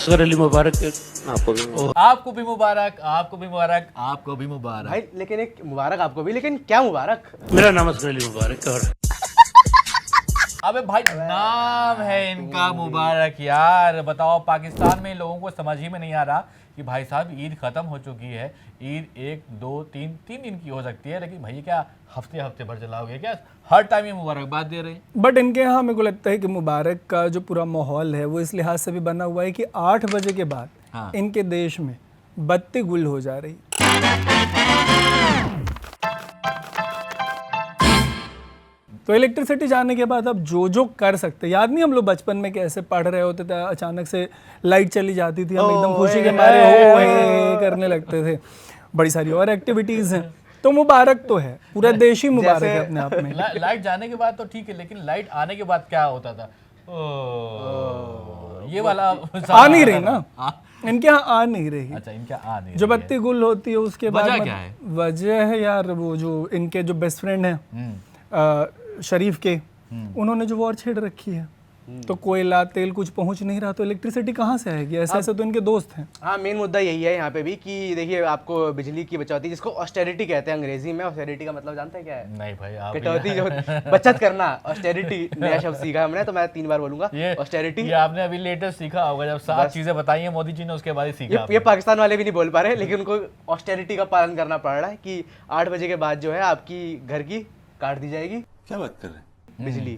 असगर अली मुबारक आपको भी आपको भी मुबारक, आपको भी मुबारक, आपको भी मुबारक। भाई लेकिन एक मुबारक आपको भी, लेकिन क्या मुबारक? मेरा नाम असगर अली मुबारक और अबे भाई नाम है इनका मुबारक यार। बताओ पाकिस्तान में इन लोगों को समझ ही में नहीं आ रहा कि भाई साहब ईद खत्म हो चुकी है। ईद 1 2 3 दिन की हो सकती है, लेकिन भाई क्या हफ्ते हफ्ते भर चलाओगे क्या? हर टाइम ये मुबारकबाद दे रहे हैं। बट इनके यहाँ मेरे को लगता है कि मुबारक का जो पूरा माहौल है वो इस लिहाज से भी बना हुआ है कि 8 बजे के बाद हाँ। इनके देश में बत्ती गुल हो जा रही। तो इलेक्ट्रिसिटी जाने के बाद अब जो कर सकते, याद नहीं हम लोग बचपन में कैसे पढ़ रहे होते थे, अचानक से लाइट चली जाती थी, हम एकदम खुशी के मारे हो करने लगते थे। बड़ी सारी और एक्टिविटीज हैं। तो मुबारक तो है, पूरा देश ही मुबारक है अपने आप में। लाइट जाने के बाद तो ठीक है, लेकिन लाइट आने के बाद क्या होता था? ये वाला आ नहीं रही ना, इनके यहाँ आ नहीं रही। अच्छा, इनके आ नहीं जो रही बत्ती गुल होती है उसके बाद वजह क्या है? वजह है यार, वो जो इनके जो बेस्ट फ्रेंड हैं शरीफ के, उन्होंने जो वॉर छेड़ रखी है, तो कोयला तेल कुछ पहुंच नहीं रहा, तो इलेक्ट्रिसिटी कहाँ से आएगी? ऐसे ऐसे तो इनके दोस्त हैं। हाँ, मेन मुद्दा यही है यहाँ पे भी कि देखिए आपको बिजली की बचौती, जिसको ऑस्टेरिटी कहते हैं अंग्रेजी में। ऑस्टेरिटी का मतलब जानते हैं क्या है? नहीं भाई, आप कटौती, जो बचत करना। ऑस्टेरिटी नया शब्द सीखा हमने, तो मैं 3 बार बोलूंगा ऑस्टेरिटी। ये आपने अभी लेटेस्ट सीखा होगा, जब 7 चीजें बताई हैं मोदी जी ने, उसके बाद ही सीखा। ये पाकिस्तान वाले भी नहीं बोल पा रहे, लेकिन उनको ऑस्टेरिटी का पालन करना पड़ रहा है कि 8 बजे के बाद जो है आपकी घर की काट दी जाएगी। क्या बात कर रहे हैं? बिजली।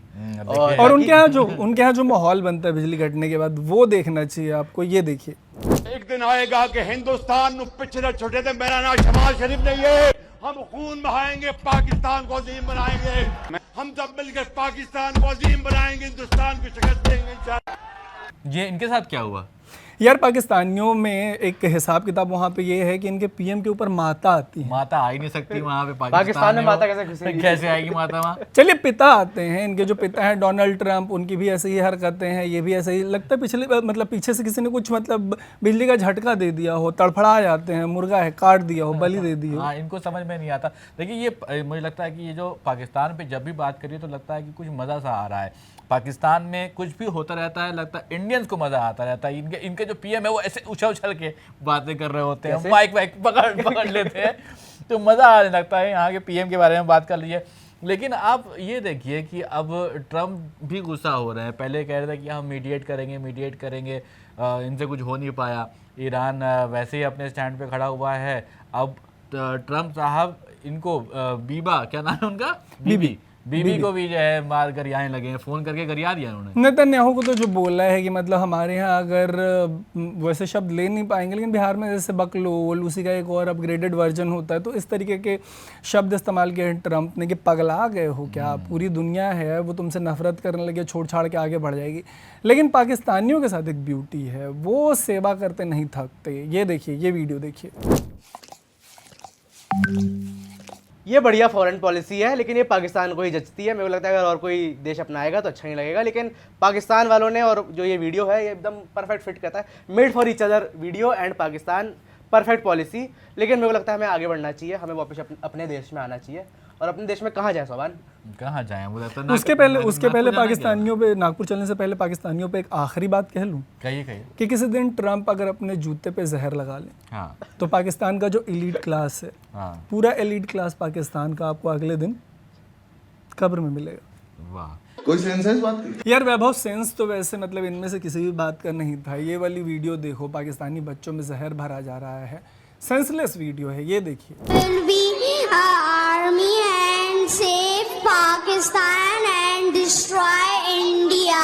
और उनके यहाँ जो माहौल बनता है बिजली कटने के बाद, वो देखना चाहिए आपको। ये देखिए, एक दिन आएगा कि हिंदुस्तान नु पिछड़े छोटे थे। मेरा नाम शहबाज शरीफ नहीं है। हम खून बहाएंगे, पाकिस्तान को अजीम बनाएंगे। हम सब मिलकर पाकिस्तान को अजीम बनाएंगे, हिंदुस्तान को शिकस्त देंगे इंशाअल्लाह। ये इनके साथ क्या हुआ यार पाकिस्तानियों में एक हिसाब किताब वहाँ पे ये है कि इनके पीएम के ऊपर माता आती है। माता आ ही नहीं सकती वहाँ पे। पाकिस्तान में माता कैसे घुसेगी? कैसे आएगी माता वहाँ? चलिए पिता आते हैं, इनके जो पिता हैं डोनाल्ड ट्रंप, उनकी भी ऐसे ही हरकतें हैं। ये भी ऐसे ही लगता है पीछे से किसी ने कुछ बिजली का झटका दे दिया हो, तड़फड़ा जाते हैं, मुर्गा है काट दिया हो, बलि दे दी हो। हाँ, इनको समझ में नहीं आता। देखिए ये मुझे लगता है कि ये जो पाकिस्तान पे जब भी बात करिए तो लगता है कि कुछ मज़ा सा आ रहा है। पाकिस्तान में कुछ भी होता रहता है, लगता है इंडियंस को मजा आता रहता है। इनके जो पीएम है वो ऐसे उछल के बातें कर रहे होते हैं, माइक पकड़ लेते हैं, तो मजा आने लगता है। यहाँ के पीएम के बारे में बात कर लीजिए। लेकिन आप ये देखिए कि अब ट्रम्प भी गुस्सा हो रहे हैं। पहले कह रहे थे कि हम मीडिएट करेंगे, इनसे कुछ हो नहीं पाया। ईरान वैसे ही अपने स्टैंड पे खड़ा हुआ है। अब ट्रम्प साहब इनको बीबा, क्या नाम है उनका, बीबी को भी जो है मार गरियाने लगे हैं, फोन करके गरिया दिया उन्होंने। नेतन्याहू को तो जो बोला है कि मतलब हमारे यहाँ अगर वैसे शब्द ले नहीं पाएंगे, लेकिन बिहार में जैसे बकलोल, उसी का एक और अपग्रेडेड वर्जन होता है, तो इस तरीके के शब्द इस्तेमाल किए ट्रम्प ने कि पगला गए हो क्या, पूरी दुनिया है वो तुमसे नफरत करने लगे, छोड़ छाड़ के आगे बढ़ जाएगी। लेकिन पाकिस्तानियों के साथ एक ब्यूटी है, वो सेवा करते नहीं थकते। ये देखिए, ये वीडियो देखिए। ये बढ़िया फॉरेन पॉलिसी है, लेकिन ये पाकिस्तान को ही जचती है। मेरे को लगता है अगर और कोई देश अपनाएगा तो अच्छा नहीं लगेगा, लेकिन पाकिस्तान वालों ने, और जो ये वीडियो है ये एकदम परफेक्ट फिट करता है। Made for each other video and Pakistan, perfect policy. लेकिन मेरे को लगता है हमें आगे बढ़ना चाहिए, हमें वापस अपने देश में आना चाहिए। और अपने देश में कहाँ जाए सोबान? कहाँ जाए? उसके पहले पाकिस्तानियों पे, नागपुर चलने से पहले पाकिस्तानियों पे एक आखिरी बात कह लूँ। कहिए कि किसी दिन ट्रम्प अगर अपने जूते पे जहर लगा ले, हाँ, तो पाकिस्तान का जो एलीट क्लास है, हाँ, पूरा एलीट क्लास पाकिस्तान का आपको अगले दिन कब्र में मिलेगा। वाह, कोई सेंस है इस बात की? यार वैभव, सेंस तो वैसे मतलब इनमें से किसी भी बात का नहीं था। ये वाली वीडियो देखो, पाकिस्तानी बच्चों में जहर भरा जा रहा है, सेंसलेस वीडियो है, ये देखिए। Army and save Pakistan and destroy India.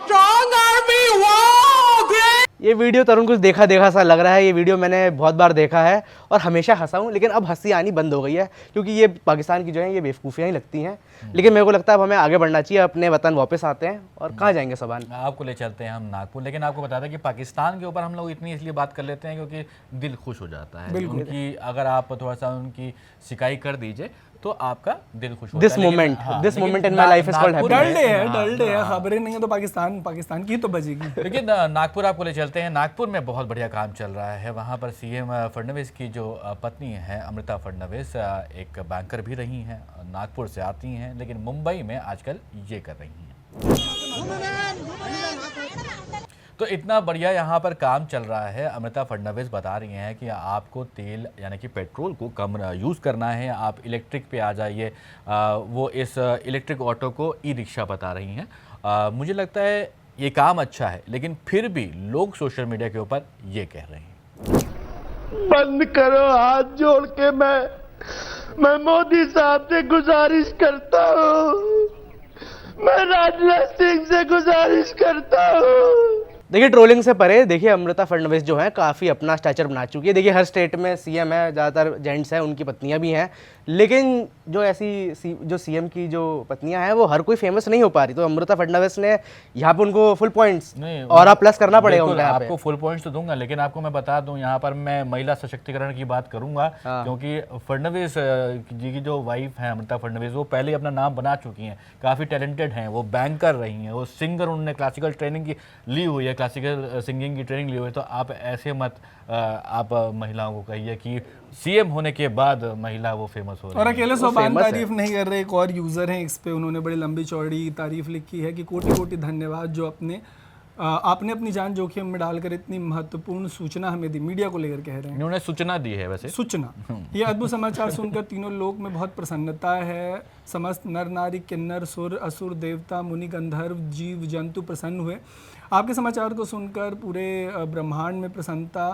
Strong army, wow, great. ये वीडियो तरुण कुछ देखा सा लग रहा है। ये वीडियो मैंने बहुत बार देखा है और हमेशा हंसा हूँ, लेकिन अब हंसी आनी बंद हो गई है, क्योंकि ये पाकिस्तान की जो है ये बेवकूफ़ियाँ ही लगती हैं। लेकिन मेरे को लगता है अब हमें आगे बढ़ना चाहिए, अपने वतन वापस आते हैं। और कहाँ जाएंगे सबान? आपको ले चलते हैं हम नागपुर। लेकिन आपको बता दें कि पाकिस्तान के ऊपर हम लोग इतनी इसलिए बात कर लेते हैं क्योंकि दिल खुश हो जाता है उनकी। अगर आप थोड़ा सा उनकी शिकाई कर दीजिए तो आपका दिल खुश होता है। This moment in my life is called happy. Dull day है, खबरें नहीं है तो पाकिस्तान की तो बजेगी। लेकिन नागपुर आपको ले चलते हैं। नागपुर में बहुत बढ़िया काम चल रहा है। वहाँ पर सीएम फडणवीस की जो पत्नी है अमृता फडणवीस, एक बैंकर भी रही हैं, नागपुर से आती हैं, लेकिन मुंबई में आजकल ये कर रही हैं। तो इतना बढ़िया यहाँ पर काम चल रहा है। अमृता फडणवीस बता रही हैं कि आपको तेल यानी कि पेट्रोल को कम यूज़ करना है, आप इलेक्ट्रिक पे आ जाइए। वो इस इलेक्ट्रिक ऑटो को ई रिक्शा बता रही हैं। मुझे लगता है ये काम अच्छा है, लेकिन फिर भी लोग सोशल मीडिया के ऊपर ये कह रहे हैं। बंद करो, हाथ जोड़ के मैं मोदी साहब से गुजारिश करता हूँ, मैं राजनाथ सिंह से गुजारिश करता हूँ। देखिए ट्रोलिंग से परे, देखिए अमृता फडणवीस जो है काफ़ी अपना स्टैचर बना चुकी है। देखिए हर स्टेट में सीएम है, ज़्यादातर जेंट्स हैं, उनकी पत्नियां भी हैं, लेकिन जो ऐसी जो सीएम की जो पत्नियां हैं वो हर कोई फेमस नहीं हो पा रही। तो अमृता फडणवीस ने यहाँ पे उनको फुल पॉइंट्स और प्लस करना पड़ेगा उनको। आपको फुल पॉइंट्स तो दूंगा, लेकिन आपको मैं बता दूं यहाँ पर मैं महिला सशक्तिकरण की बात करूंगा, क्योंकि फडणवीस जी की जो वाइफ है अमृता फडणवीस, वो पहले अपना नाम बना चुकी हैं, काफ़ी टैलेंटेड हैं, वो बैंकर रही हैं, वो सिंगर, उन्होंने क्लासिकल ट्रेनिंग की ली हुई है, क्लासिकल सिंगिंग की ट्रेनिंग ली हुई है। तो आप ऐसे मत आप महिलाओं को कहिए कि सीएम होने के बाद महिला वो फेमस हो रही है। और अकेले सोपान तारीफ नहीं कर रहे, एक और यूज़र हैं इस पे, उन्होंने बड़ी लंबी चौड़ी तारीफ लिखी है कि कोटि कोटि धन्यवाद जो आपने अपनी जान जोखिम में डालकर इतनी महत्वपूर्ण सूचना हमें दी। मीडिया को लेकर कह रहे हैं, उन्होंने सूचना दी है। वैसे सूचना, ये अद्भुत समाचार सुनकर तीनों लोक में बहुत प्रसन्नता है। समस्त नर नारी, किन्नर, सुर, असुर, देवता, मुनि, गंधर्व, जीव जंतु प्रसन्न हुए। आपके समाचार को सुनकर पूरे ब्रह्मांड में प्रसन्नता,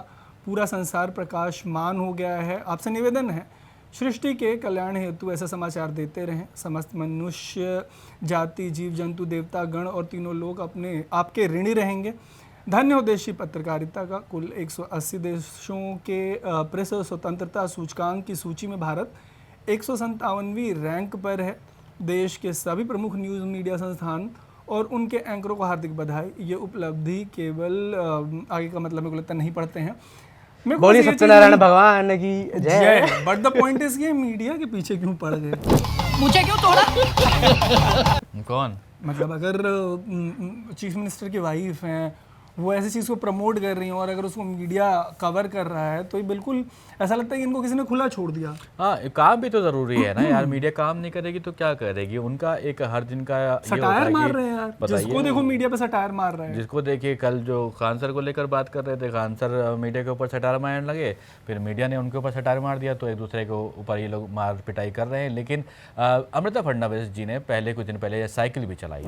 पूरा संसार प्रकाशमान हो गया है। आपसे निवेदन है, सृष्टि के कल्याण हेतु ऐसे समाचार देते रहें। समस्त मनुष्य जाति, जीव जंतु, देवता गण और तीनों लोग आपके ऋणी रहेंगे। धन्य हो देशी पत्रकारिता का। कुल 180 देशों के प्रेस स्वतंत्रता सूचकांक की सूची में भारत 157वीं रैंक पर है। देश के सभी प्रमुख न्यूज़ मीडिया संस्थान और उनके एंकरों को हार्दिक बधाई। ये उपलब्धि केवल आगे का मतलब मेरे को लगता नहीं पढ़ते हैं। बोलिए सत्यनारायण भगवान की जय। बट द पॉइंट इज ये मीडिया के पीछे क्यों पड़ गए? मुझे क्यों तोड़ा? कौन? मतलब अगर चीफ मिनिस्टर की वाइफ हैं, वो ऐसी चीज़ को प्रमोट कर रही हैं और अगर उसको मीडिया कवर कर रहा है तो ये बिल्कुल ऐसा लगता है कि इनको किसी ने खुला छोड़ दिया। हाँ, काम भी तो जरूरी है ना यार। मीडिया काम नहीं करेगी तो क्या करेगी? उनका एक हर दिन का सटायर मार रहे हैं यार, जिसको देखो मीडिया पे सटायर मार रहे हैं। जिसको देखिए, कल जो खान सर को लेकर बात कर रहे थे, खान सर मीडिया के ऊपर सटायर मारने लगे, फिर मीडिया ने उनके ऊपर सटायर मार दिया, तो एक दूसरे के ऊपर ये लोग मार पिटाई कर रहे हैं। लेकिन अमृता फडणवीस जी ने कुछ दिन पहले साइकिल भी चलाई।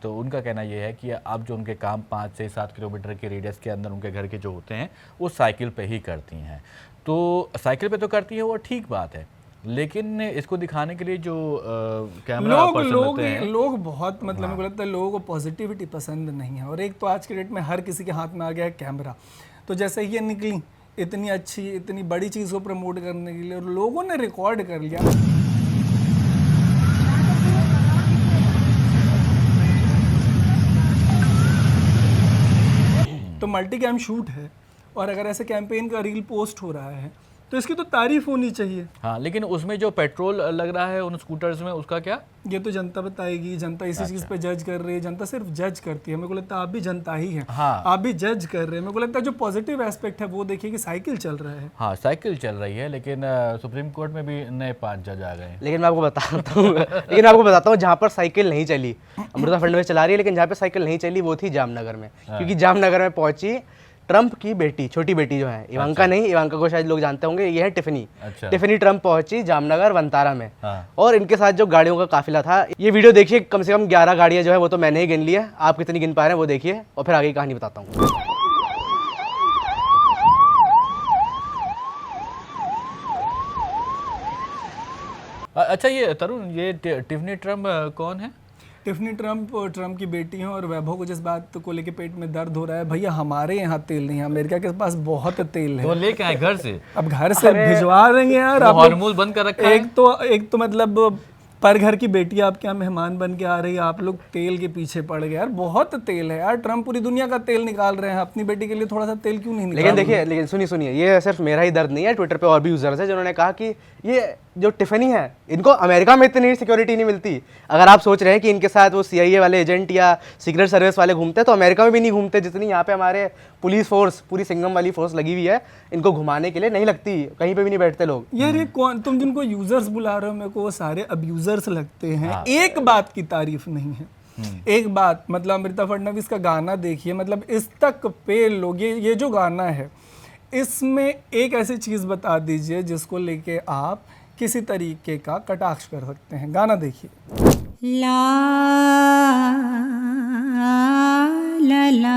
तो उनका कहना यह है कि अब जो उनके काम 5 से 7 किलोमीटर के रेडियस के अंदर उनके घर के जो होते हैं वो साइकिल पे ही करती हैं। तो साइकिल पे तो करती हैं, वो ठीक बात है, लेकिन इसको दिखाने के लिए जो कैमरा पर्सन होते हैं, लोग बहुत मतलब मेरे को लगता है लोगों को पॉजिटिविटी पसंद नहीं है। और एक तो आज के डेट में हर किसी के हाथ में आ गया है कैमरा। तो जैसे ये निकली इतनी अच्छी, इतनी बड़ी चीज़ को प्रमोट करने के लिए, और लोगों ने रिकॉर्ड कर लिया। तो मल्टी कैम शूट है, और अगर ऐसे कैंपेन का रील पोस्ट हो रहा है तो इसकी तो तारीफ होनी चाहिए। हाँ, लेकिन उसमें जो पेट्रोल लग रहा है उन स्कूटर्स में, उसका क्या? ये तो जनता बताएगी। जनता इसी चीज़ पे जज कर रही है। जनता सिर्फ जज करती है। मेरे को लगता है आप भी जनता ही हैं। हाँ, आप भी जज कर रहे हैं। मेरे को लगता है जो पॉजिटिव एस्पेक्ट है वो देखिए कि साइकिल चल रहा है। हाँ, साइकिल चल रही है, लेकिन सुप्रीम कोर्ट में भी नए 5 जज आ गए। लेकिन मैं आपको बताता हूँ जहाँ पर साइकिल नहीं चली, अमृता फडणवीस चला रही है, लेकिन जहाँ पे साइकिल नहीं चली वो थी जामनगर में। क्योंकि जामनगर में पहुंची ट्रम्प की बेटी, छोटी बेटी जो है, इवांका नहीं, इवांका को शायद लोग जानते होंगे, ये है टिफनी। टिफनी ट्रम्प पहुंची जामनगर वंतारा में। और इनके साथ जो गाड़ियों का काफिला था, ये वीडियो देखिए, कम से कम 11 गाड़ियां जो है वो तो मैंने ही गिन ली है। आप कितनी गिन पा रहे हैं वो देखिए, और फिर आगे की कहानी बताता हूँ। अच्छा, ये तरुण, ये टिफनी ट्रम्प कौन है? टिफनी ट्रम्प की बेटी हैं। और वैभव को जिस बात को लेके पेट में दर्द हो रहा है, भैया हमारे यहाँ तेल नहीं है, अमेरिका के पास बहुत तेल है। तो लेके आए घर से? अब घर से भिजवा देंगे यार। हॉर्मोन बंद कर रखा है। एक तो मतलब पर घर की बेटी आपके यहाँ मेहमान बन के आ रही है, आप लोग तेल के पीछे पड़ गए यार। बहुत तेल है यार। ट्रम्प पूरी दुनिया का तेल निकाल रहे हैं, अपनी बेटी के लिए थोड़ा सा तेल क्यों नहीं निकाल? लेकिन देखिए, लेकिन सुनिए, ये सिर्फ मेरा ही दर्द नहीं है। ट्विटर पे और भी यूजर्स हैं जिन्होंने कहा कि ये जो टिफनी है, इनको अमेरिका में इतनी सिक्योरिटी नहीं मिलती। अगर आप सोच रहे हैं कि इनके साथ वो CIA वाले एजेंट या सीक्रेट सर्विस वाले घूमते हैं, तो अमेरिका में भी नहीं घूमते जितनी यहाँ पे हमारे पुलिस फोर्स, पूरी सिंघम वाली फोर्स लगी हुई है इनको घुमाने के लिए, नहीं लगती, कहीं पे भी नहीं बैठते लोग। यार ये कौन, तुम जिनको यूजर्स बुला रहे हो मेरे को वो सारे अब्यूजर्स लगते हैं। एक बात की तारीफ नहीं है, एक बात, मतलब अमृता फडणवीस का गाना देखिए, मतलब इस तक पे लोग, ये जो गाना है इसमें एक ऐसी चीज बता दीजिए जिसको लेके आप किसी तरीके का कटाक्ष कर सकते हैं। गाना देखिए। ला ला ला।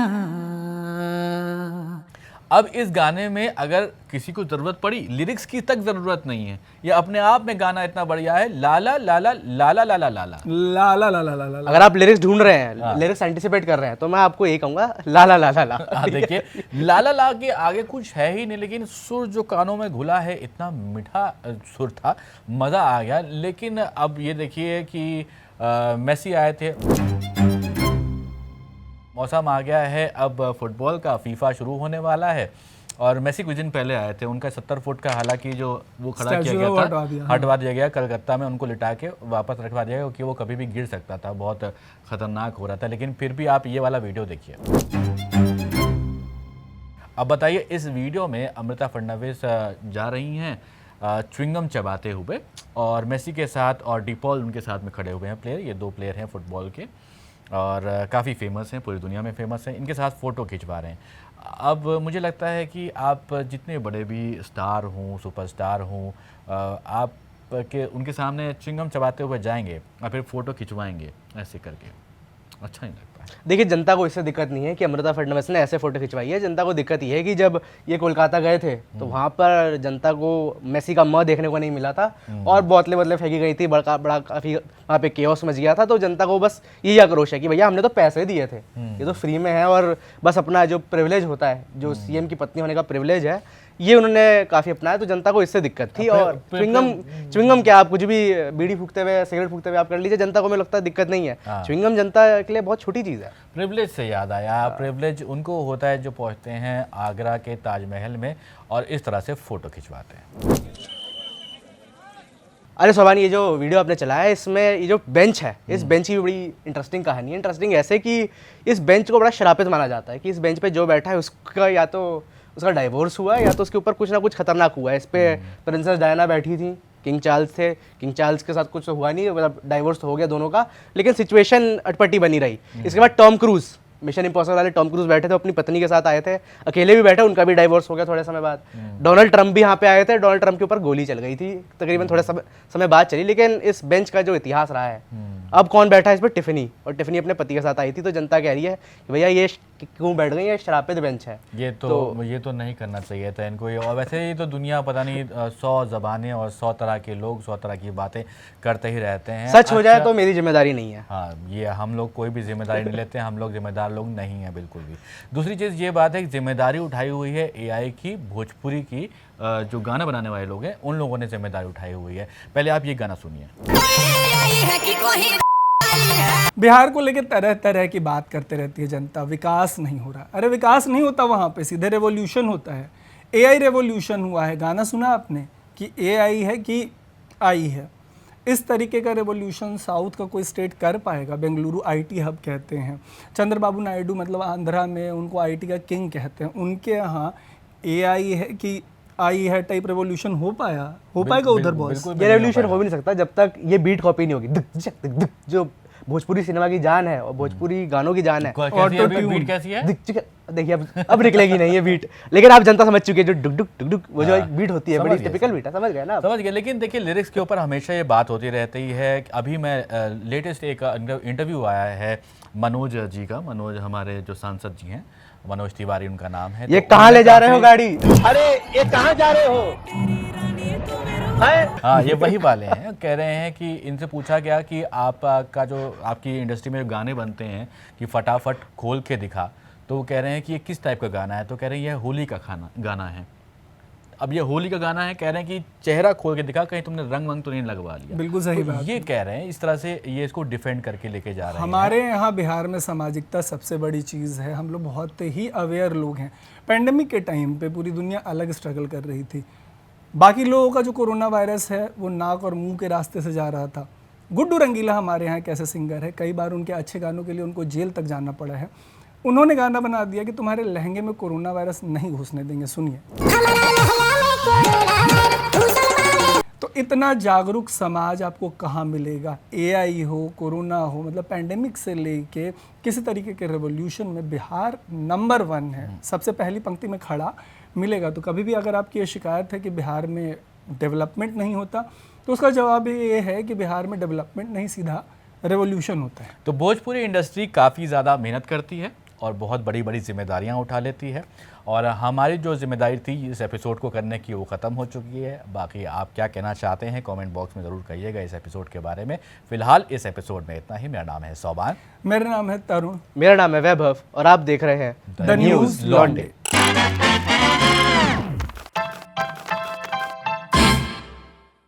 अब इस गाने में अगर किसी को जरूरत पड़ी, लिरिक्स की तक जरूरत नहीं है, ये अपने आप में गाना इतना बढ़िया है। लाला लाला लाला लाला लाला ला ला ला ला ला ला। अगर आप लिरिक्स ढूंढ रहे हैं, लिरिक्स एंटिसिपेट कर रहे हैं, तो मैं आपको यही कहूंगा ला ला ला ला ला। देखिए लाला ला के आगे कुछ है ही नहीं, लेकिन सुर जो कानों में घुला है, इतना मीठा सुर था, मजा आ गया। लेकिन अब ये देखिए कि मेसी आए थे, मौसम आ गया है अब फुटबॉल का, फीफा शुरू होने वाला है और मेसी कुछ दिन पहले आए थे। उनका 70 फुट का हालांकि जो वो खड़ा किया गया था, हटवा दिया गया कलकत्ता में, उनको लिटा के वापस रखवा दिया गया क्योंकि वो कभी भी गिर सकता था, बहुत खतरनाक हो रहा था। लेकिन फिर भी आप ये वाला वीडियो देखिए। अब बताइए, इस वीडियो में अमृता फडणवीस जा रही हैं च्युइंगम चबाते हुए और मेसी के साथ और डिपॉल उनके साथ में खड़े हुए हैं प्लेयर। ये 2 प्लेयर हैं फुटबॉल के और काफ़ी फेमस हैं, पूरी दुनिया में फेमस हैं। इनके साथ फ़ोटो खिंचवा रहे हैं। अब मुझे लगता है कि आप जितने बड़े भी स्टार हों, सुपरस्टार हों, आप के उनके सामने च्युइंगम चबाते हुए जाएंगे और फिर फ़ोटो खिंचवाएंगे ऐसे करके, अच्छा नहीं लगता है। देखिए, जनता को इससे दिक्कत नहीं है कि अमृता फडणवीस ने ऐसे फोटो खिंचवाई है। जनता को दिक्कत ये है कि जब ये कोलकाता गए थे तो वहाँ पर जनता को मेसी का मुंह देखने को नहीं मिला था और बोतलें बदले फेंकी गई थी, बड़ा काफ़ी वहाँ पे केओस मच गया था। तो जनता को बस यही आक्रोश है कि भैया हमने तो पैसे दिए थे, ये तो फ्री में है, और बस अपना जो प्रिविलेज होता है, जो सीएम की पत्नी होने का प्रिविलेज है, ये उन्होंने काफ़ी अपनाया। तो जनता को इससे दिक्कत थी। और च्युइंगम क्या, आप कुछ भी बीड़ी फूकते हुए, सिगरेट फूकते हुए आप कर लीजिए, जनता को मुझे लगता है दिक्कत नहीं है। च्युइंगम जनता के लिए बहुत छोटी चीज़ है। प्रिविलेज से याद आया, प्रिविलेज उनको होता है जो पहुंचते हैं आगरा के ताजमहल में और इस तरह से फ़ोटो खिंचवाते हैं। अरे सोबान, ये जो वीडियो आपने चलाया है, इसमें ये जो बेंच है, इस बेंच की भी बड़ी इंटरेस्टिंग कहानी है। इंटरेस्टिंग ऐसे कि इस बेंच को बड़ा शरापित माना जाता है कि इस बेंच पे जो बैठा है उसका या तो उसका डाइवोर्स हुआ है या तो उसके ऊपर कुछ ना कुछ खतरनाक हुआ है। इस पे प्रिंसेस डायना बैठी थी, किंग चार्ल्स थे, किंग चार्ल्स के साथ कुछ हुआ नहीं, मतलब डाइवोर्स तो हो गया दोनों का, लेकिन सिचुएशन अटपटी बनी रही। इसके बाद टॉम क्रूज, मिशन इम्पॉसिबल वाले टॉम क्रूज बैठे थे, अपनी पत्नी के साथ आए थे, अकेले भी बैठे, उनका भी डाइवोर्स हो गया थोड़े समय बाद। डोनाल्ड ट्रंप भी यहाँ पे आए थे, डोनाल्ड ट्रंप के ऊपर गोली चल गई थी, तकरीबन थोड़े समय बाद चली। लेकिन इस बेंच का जो इतिहास रहा है, अब कौन बैठा है इस पर? टिफनी, और टिफनी अपने पति के साथ आई थी। तो जनता कह रही है कि भैया ये क्यों बैठ गई, ये शरापित बेंच है। ये तो नहीं करना चाहिए था इनको। और वैसे ही तो दुनिया पता नहीं 100 ज़बानें और 100 तरह के लोग 100 तरह की बातें करते ही रहते हैं। सच हो जाए तो मेरी जिम्मेदारी नहीं है। हाँ, ये हम लोग कोई भी जिम्मेदारी नहीं लेते, हम लोग जिम्मेदार लोग नहीं हैं बिल्कुल भी। दूसरी चीज़ ये बात है कि जिम्मेदारी उठाई हुई है एआई की, भोजपुरी की, जो गाना बनाने वाले लोग हैं उन लोगों ने जिम्मेदारी उठाई हुई है। पहले आप ये गाना सुनिए। बिहार को लेकर तरह तरह की बात करते रहती है जनता, विकास नहीं हो रहा। अरे विकास नहीं होता वहाँ पे, सीधे रेवोल्यूशन होता है। एआई रेवोल्यूशन हुआ है, गाना सुना आपने कि एआई है कि आई है। इस तरीके का रेवोल्यूशन साउथ का कोई स्टेट कर पाएगा? बेंगलुरु आईटी हब कहते हैं, चंद्रबाबू नायडू मतलब आंध्रा में उनको आईटी का किंग कहते हैं, उनके यहाँ एआई है कि आई है टाइप रेवोल्यूशन हो पाएगा उधर? बॉस, ये रेवोल्यूशन हो भी नहीं सकता जब तक ये बीट कॉपी नहीं होगी। जो भोजपुरी सिनेमा की जान है और भोजपुरी गानों की जान है, बीट कैसी है? देखिए अब निकलेगी नहीं ये बीट, लेकिन आप जनता समझ चुके हैं जो डुक डुक डुक डुक वो जो बीट होती है, बड़ी टिपिकल बीट है, समझ गए ना? समझ गए। लेकिन देखिए, लिरिक्स के ऊपर हमेशा ये बात होती रहती है। अभी मैं लेटेस्ट एक इंटरव्यू आया है मनोज जी का, मनोज हमारे जो सांसद जी हैं, मनोज तिवारी उनका नाम है। ये कहाँ ले जा रहे हो गाड़ी? अरे ये कहाँ जा रहे हो? हाँ, ये वही वाले हैं। कह रहे हैं कि इनसे पूछा गया कि आपका जो आपकी इंडस्ट्री में गाने बनते हैं कि फटाफट खोल के दिखा, तो वो कह रहे हैं कि ये किस टाइप का गाना है, तो कह रहे हैं ये होली का गाना है। अब ये होली का गाना है, कह रहे हैं कि चेहरा खोल के दिखा, कहीं तुमने रंग वंग तो नहीं लगवा लिया। बिल्कुल सही बात। ये कह रहे हैं, इस तरह से ये इसको डिफेंड करके लेके जा रहे हैं। हमारे यहाँ बिहार में सामाजिकता सबसे बड़ी चीज़ है, हम लोग बहुत ही अवेयर लोग हैं। पेंडेमिक के टाइम पे पूरी दुनिया अलग स्ट्रगल कर रही थी, बाकी लोगों का जो कोरोना वायरस है वो नाक और मुंह के रास्ते से जा रहा था। गुड्डू रंगीला हमारे यहाँ एक ऐसे सिंगर है, कई बार उनके अच्छे गानों के लिए उनको जेल तक जाना पड़ा है। उन्होंने गाना बना दिया कि तुम्हारे लहंगे में कोरोना वायरस नहीं घुसने देंगे। सुनिए। तो इतना जागरूक समाज आपको कहाँ मिलेगा? एआई हो, कोरोना हो, मतलब पैंडेमिक से लेके किसी तरीके के रेवोल्यूशन में बिहार नंबर 1 है, सबसे पहली पंक्ति में खड़ा मिलेगा। तो कभी भी अगर आपकी ये शिकायत है कि बिहार में डेवलपमेंट नहीं होता, तो उसका जवाब ये है कि बिहार में डेवलपमेंट नहीं, सीधा रेवोल्यूशन होता है। तो भोजपुरी इंडस्ट्री काफ़ी ज़्यादा मेहनत करती है और बहुत बड़ी बड़ी जिम्मेदारियां उठा लेती है, और हमारी जो जिम्मेदारी थी इस एपिसोड को करने की वो ख़त्म हो चुकी है। बाकी आप क्या कहना चाहते हैं कमेंट बॉक्स में ज़रूर कहिएगा इस एपिसोड के बारे में। फिलहाल इस एपिसोड में इतना ही। मेरा नाम है सौबान। मेरा नाम है तरुण। मेरा नाम है वैभव और आप देख रहे हैं द न्यूज़ लॉन्डे।